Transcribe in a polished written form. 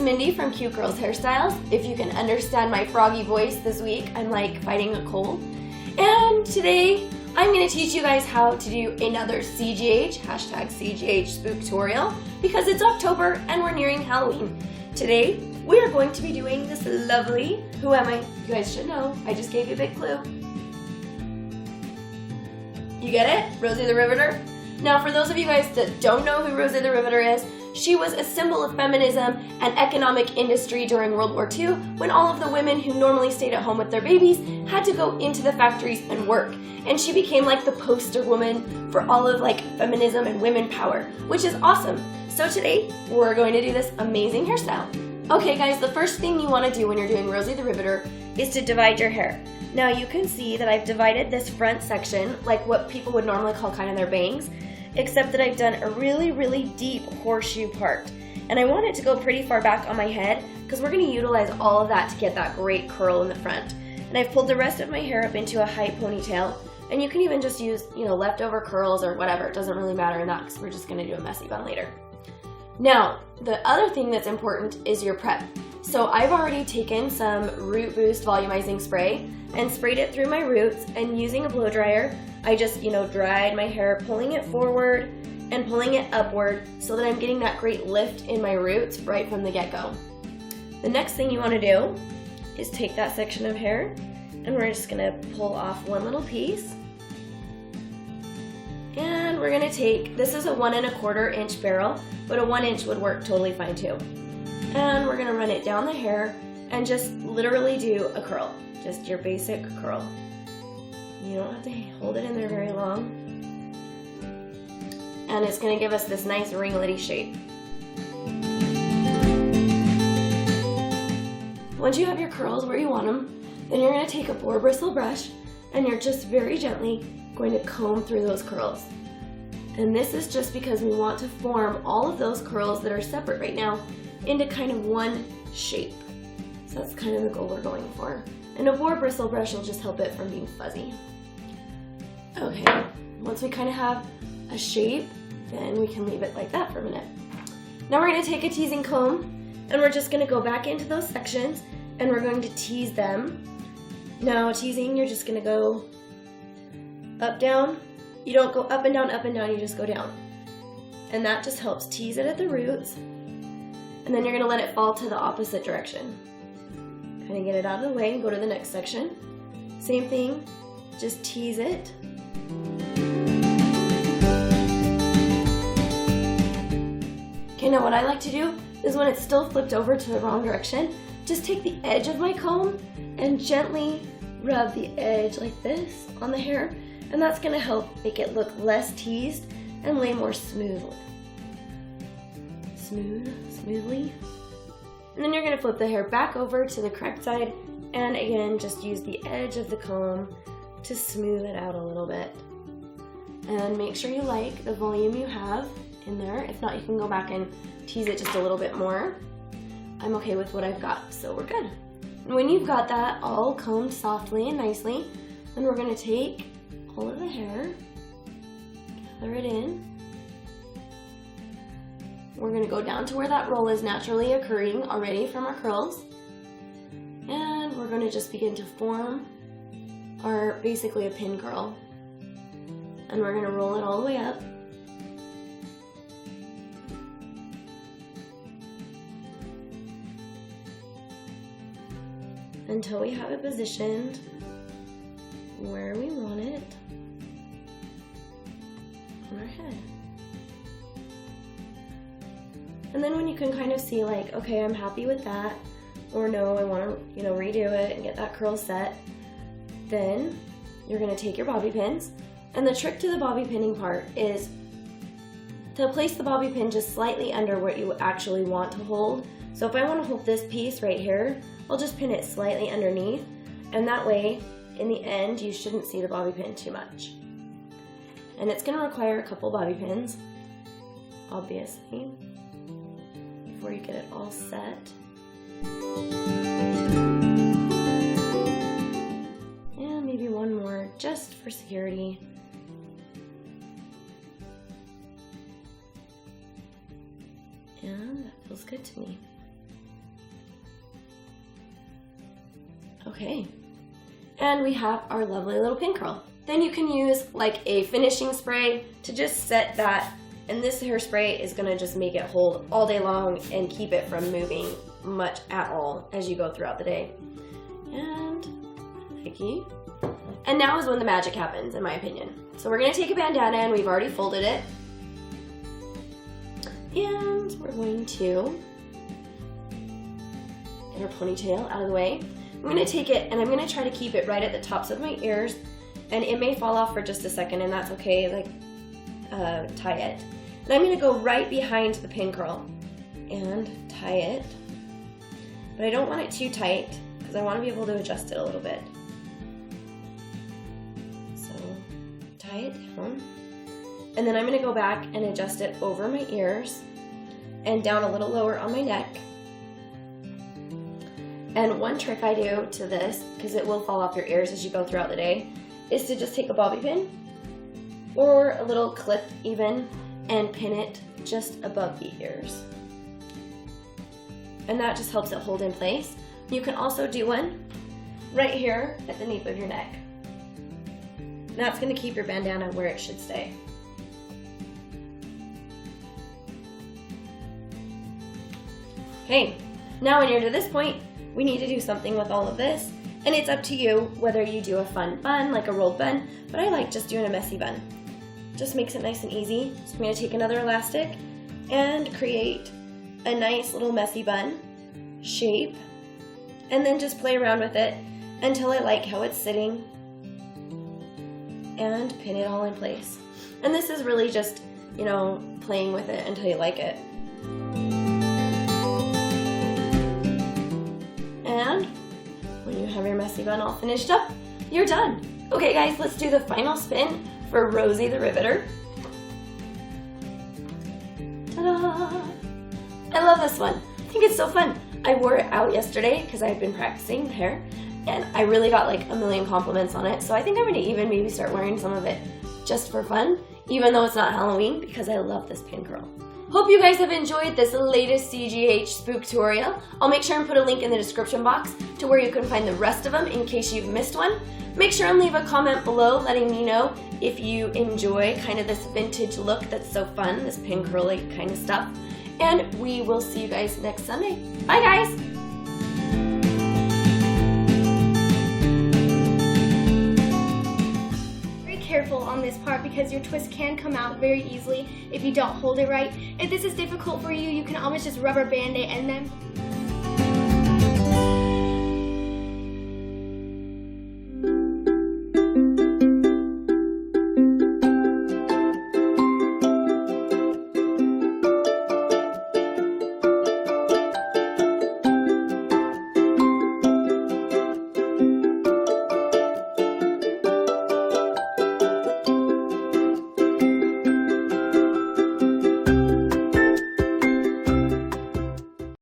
Mindy from Cute Girls Hairstyles. If you can understand my froggy voice this week, I'm like fighting a cold. And today, I'm going to teach you guys how to do another CGH, hashtag CGH spooktutorial, because it's October and we're nearing Halloween. Today, we are going to be doing this lovely, who am I? You guys should know, I just gave you a big clue. You get it? Rosie the Riveter? Now for those of you guys that don't know who Rosie the Riveter is, she was a symbol of feminism and economic industry during World War II when all of the women who normally stayed at home with their babies had to go into the factories and work. And she became like the poster woman for all of like feminism and women power, which is awesome. So today, we're going to do this amazing hairstyle. Okay guys, the first thing you want to do when you're doing Rosie the Riveter is to divide your hair. Now you can see that I've divided this front section like what people would normally call kind of their bangs, except that I've done a really, really deep horseshoe part. And I want it to go pretty far back on my head because we're going to utilize all of that to get that great curl in the front. And I've pulled the rest of my hair up into a high ponytail, and you can even just use, leftover curls or whatever. It doesn't really matter in that because we're just going to do a messy bun later. Now, the other thing that's important is your prep. So I've already taken some Root Boost volumizing spray and sprayed it through my roots, and using a blow dryer, I just, dried my hair, pulling it forward and pulling it upward so that I'm getting that great lift in my roots right from the get-go. The next thing you want to do is take that section of hair, and we're just going to pull off one little piece. And we're going to take, this is a 1 1/4 inch barrel, but a 1 inch would work totally fine too. And we're going to run it down the hair and just literally do a curl, just your basic curl. You don't have to hold it in there very long. And it's going to give us this nice ringlety shape. Once you have your curls where you want them, then you're going to take a boar bristle brush and you're just very gently going to comb through those curls. And this is just because we want to form all of those curls that are separate right now into kind of one shape. So that's kind of the goal we're going for. And a boar bristle brush will just help it from being fuzzy. Okay, once we kind of have a shape, then we can leave it like that for a minute. Now we're going to take a teasing comb and we're just going to go back into those sections and we're going to tease them. Now teasing, you're just going to go up, down. You don't go up and down, you just go down. And that just helps tease it at the roots. And then you're going to let it fall to the opposite direction. Kind of get it out of the way and go to the next section. Same thing, just tease it. Okay, now what I like to do is when it's still flipped over to the wrong direction, just take the edge of my comb and gently rub the edge like this on the hair, and that's going to help make it look less teased and lay more smoothly. Smoothly. And then you're going to flip the hair back over to the correct side, and again, just use the edge of the comb to smooth it out a little bit. And make sure you like the volume you have in there. If not, you can go back and tease it just a little bit more. I'm okay with what I've got, so we're good. And when you've got that all combed softly and nicely, then we're going to take all of the hair, gather it in. We're going to go down to where that roll is naturally occurring already from our curls. And we're going to just begin to form our basically a pin curl. And we're going to roll it all the way up. Until we have it positioned where we want it on our head. And then when you can kind of see like, okay, I'm happy with that, or no, I want to, redo it and get that curl set, then you're going to take your bobby pins. And the trick to the bobby pinning part is to place the bobby pin just slightly under what you actually want to hold. So if I want to hold this piece right here, I'll just pin it slightly underneath, and that way, in the end, you shouldn't see the bobby pin too much. And it's going to require a couple bobby pins, obviously, before you get it all set. And maybe one more, just for security. And that feels good to me. Okay. And we have our lovely little pin curl. Then you can use like a finishing spray to just set that, and this hairspray is gonna just make it hold all day long and keep it from moving much at all as you go throughout the day. And Vicky. And now is when the magic happens, in my opinion. So we're gonna take a bandana, and we've already folded it. And we're going to get our ponytail out of the way. I'm gonna take it, and I'm gonna try to keep it right at the tops of my ears, and it may fall off for just a second, and that's okay, like tie it. And I'm gonna go right behind the pin curl and tie it, but I don't want it too tight because I want to be able to adjust it a little bit. So tie it down, and then I'm gonna go back and adjust it over my ears and down a little lower on my neck. And one trick I do to this, because it will fall off your ears as you go throughout the day, is to just take a bobby pin or a little clip even and pin it just above the ears. And that just helps it hold in place. You can also do one right here at the nape of your neck. That's going to keep your bandana where it should stay. Okay, now when you're to this point, we need to do something with all of this, and it's up to you whether you do a fun bun, like a rolled bun, but I like just doing a messy bun. Just makes it nice and easy. So I'm going to take another elastic and create a nice little messy bun shape, and then just play around with it until I like how it's sitting, and pin it all in place. And this is really just, you know, playing with it until you like it. And when you have your messy bun all finished up, you're done. Okay guys, let's do the final spin for Rosie the Riveter. Ta-da! I love this one. I think it's so fun. I wore it out yesterday because I had been practicing the hair, and I really got like a million compliments on it. So I think I'm gonna even maybe start wearing some of it just for fun, even though it's not Halloween, because I love this pin curl. Hope you guys have enjoyed this latest CGH spook tutorial. I'll make sure and put a link in the description box to where you can find the rest of them in case you've missed one. Make sure and leave a comment below letting me know if you enjoy kind of this vintage look that's so fun, this pin curly kind of stuff. And we will see you guys next Sunday. Bye guys! Careful on this part because your twist can come out very easily if you don't hold it right. If this is difficult for you, you can always just rubber band it and then